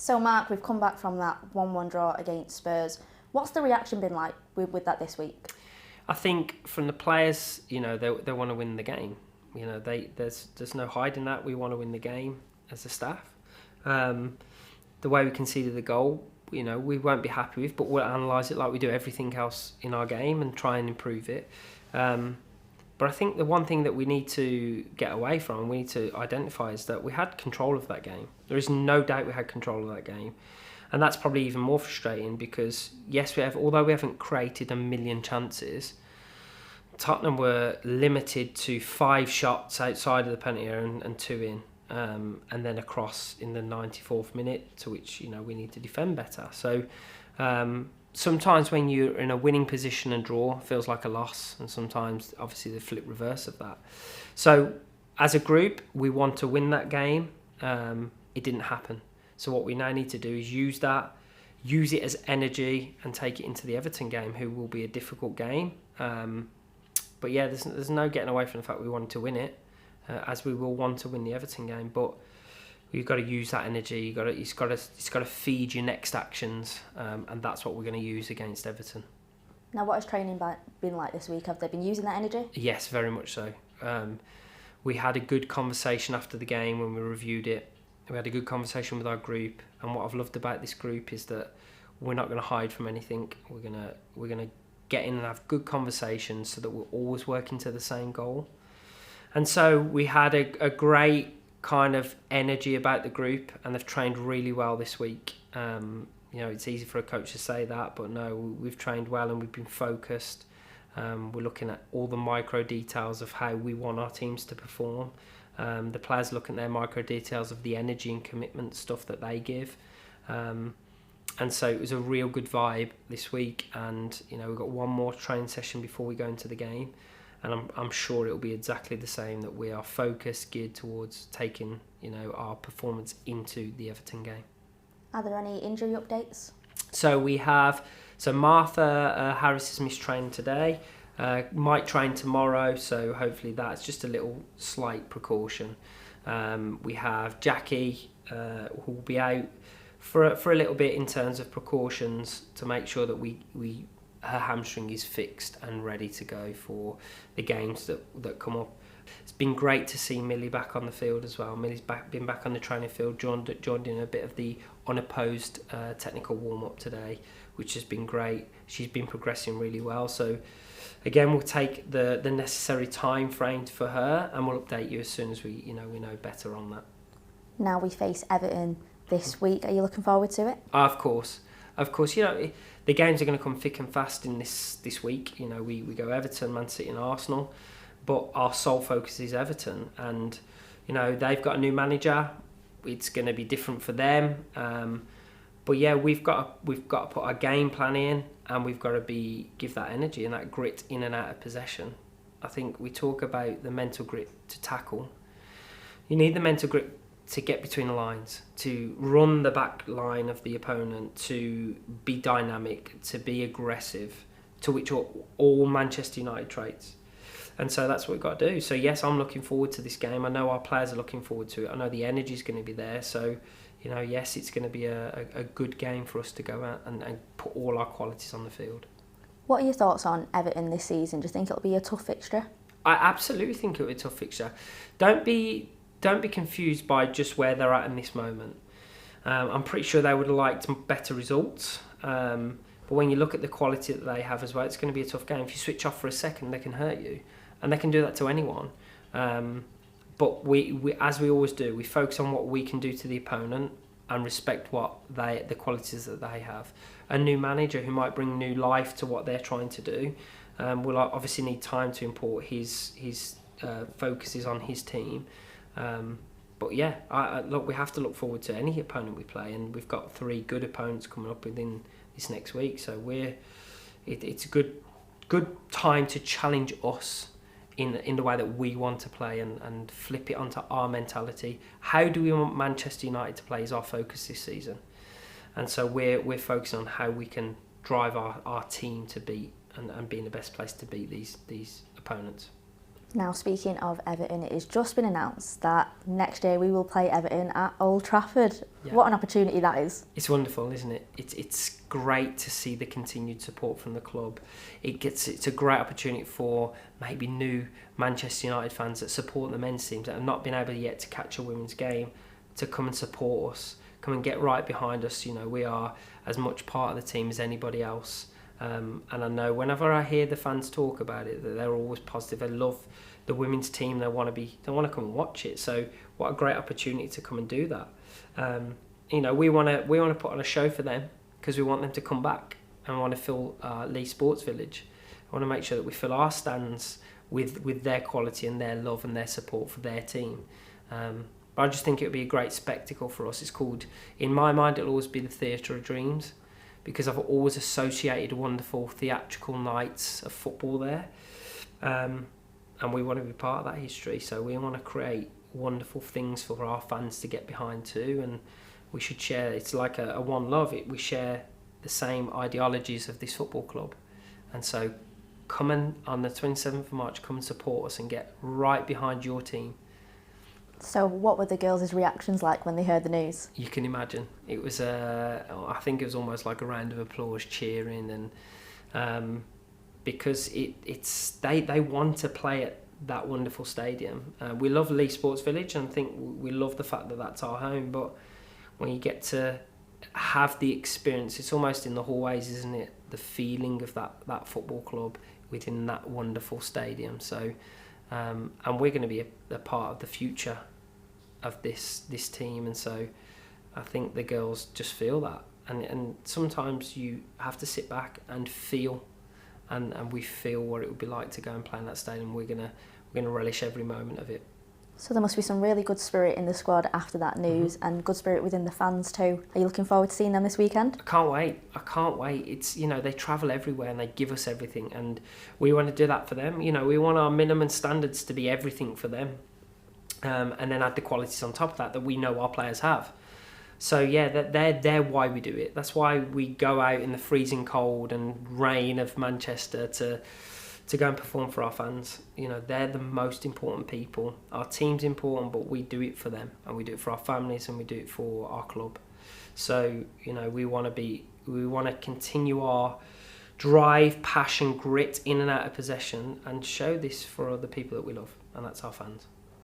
So Mark, we've come back from that 1-1 draw against Spurs. What's the reaction been like with that this week? I think from the players, they want to win the game. There's no hiding that. We want to win the game as a staff. The way we conceded the goal, we won't be happy with, but we'll analyse it like we do everything else in our game and try and improve it. But I think the one thing that we need to get away from, we need to identify, is that we had control of that game. There is no doubt we had control of that game. And that's probably even more frustrating because, yes, although we haven't created a million chances, Tottenham were limited to 5 shots outside of the penalty area and 2 in. And then a cross in the 94th minute, to which we need to defend better. So sometimes when you're in a winning position and draw, it feels like a loss, and sometimes obviously the flip reverse of that. So as a group, we want to win that game. It didn't happen. So what we now need to do is use it as energy and take it into the Everton game, who will be a difficult game. But yeah, there's no getting away from the fact we wanted to win it. As we will want to win the Everton game, but you've got to use that energy. It's got to feed your next actions, and that's what we're going to use against Everton. Now, what has training been like this week? Have they been using that energy? Yes, very much so. We had a good conversation after the game when we reviewed it. We had a good conversation with our group, and what I've loved about this group is that we're not going to hide from anything. We're gonna get in and have good conversations so that we're always working to the same goal. And so we had a great kind of energy about the group, and they've trained really well this week. It's easy for a coach to say that, but no, we've trained well and we've been focused. We're looking at all the micro details of how we want our teams to perform. The players look at their micro details of the energy and commitment stuff that they give. And so it was a real good vibe this week, and we've got one more training session before we go into the game. And I'm sure it'll be exactly the same, that we are focused, geared towards taking, our performance into the Everton game. Are there any injury updates? So Martha Harris is missed training today. Might train tomorrow, so hopefully that's just a little slight precaution. We have Jackie, who will be out for a little bit in terms of precautions to make sure that her hamstring is fixed and ready to go for the games that come up. It's been great to see Millie back on the field as well. Millie's been back on the training field, joined in a bit of the unopposed technical warm-up today, which has been great. She's been progressing really well. So again, we'll take the necessary time frame for her, and we'll update you as soon as we know better on that. Now we face Everton this week. Are you looking forward to it? Of course. The games are going to come thick and fast in this week. We go Everton, Man City and Arsenal, but our sole focus is Everton, and they've got a new manager. It's going to be different for them, but yeah, we've got to put our game plan in, and we've got to give that energy and that grit in and out of possession. I think we talk about the mental grit to tackle. You need the mental grit to get between the lines, to run the back line of the opponent, to be dynamic, to be aggressive, to which are all Manchester United traits. And so that's what we've got to do. So yes, I'm looking forward to this game. I know our players are looking forward to it. I know the energy is going to be there. So, yes, it's going to be a good game for us to go out and put all our qualities on the field. What are your thoughts on Everton this season? Do you think it'll be a tough fixture? I absolutely think it'll be a tough fixture. Don't be confused by just where they're at in this moment. I'm pretty sure they would have liked better results. But when you look at the quality that they have as well, it's going to be a tough game. If you switch off for a second, they can hurt you. And they can do that to anyone. But we, as we always do, we focus on what we can do to the opponent and respect the qualities that they have. A new manager who might bring new life to what they're trying to do will obviously need time to import his focuses on his team. But yeah, look, we have to look forward to any opponent we play, and we've got 3 good opponents coming up within this next week. So it's a good time to challenge us in the way that we want to play and flip it onto our mentality. How do we want Manchester United to play is our focus this season, and so we're focusing on how we can drive our team to beat and be in the best place to beat these opponents. Now, speaking of Everton, it has just been announced that next year we will play Everton at Old Trafford. Yeah. What an opportunity that is. It's wonderful, isn't it? It's great to see the continued support from the club. It's a great opportunity for maybe new Manchester United fans that support the men's teams that have not been able yet to catch a women's game to come and support us, come and get right behind us. You know, we are as much part of the team as anybody else. And I know whenever I hear the fans talk about it, that they're always positive. They love the women's team. They want to come and watch it. So what a great opportunity to come and do that. You know, we want to put on a show for them because we want them to come back and want to fill Leigh Sports Village. I want to make sure that we fill our stands with their quality and their love and their support for their team. But I just think it would be a great spectacle for us. It's called, in my mind, it'll always be the Theatre of Dreams, because I've always associated wonderful theatrical nights of football there. And we want to be part of that history, so we want to create wonderful things for our fans to get behind too, and we should share. It's like a one love. We share the same ideologies of this football club, and so come on the 27th of March, come and support us and get right behind your team. So what were the girls' reactions like when they heard the news? You can imagine. It was I think it was almost like a round of applause, cheering, and because they want to play at that wonderful stadium. We love Leigh Sports Village, and I think we love the fact that that's our home. But when you get to have the experience, it's almost in the hallways, isn't it? The feeling of that football club within that wonderful stadium. So, and we're going to be a part of the future of this team, and so I think the girls just feel that. And sometimes you have to sit back and feel. And we feel what it would be like to go and play in that stadium. We're gonna relish every moment of it. So there must be some really good spirit in the squad after that news, and good spirit within the fans too. Are you looking forward to seeing them this weekend? I can't wait. It's, you know, they travel everywhere and they give us everything, and we want to do that for them. You know, we want our minimum standards to be everything for them, and then add the qualities on top of that we know our players have. So yeah, they're why we do it. That's why we go out in the freezing cold and rain of Manchester to go and perform for our fans. You know, they're the most important people. Our team's important, but we do it for them, and we do it for our families, and we do it for our club. So, you know, we want to continue our drive, passion, grit in and out of possession, and show this for other people that we love, and that's our fans.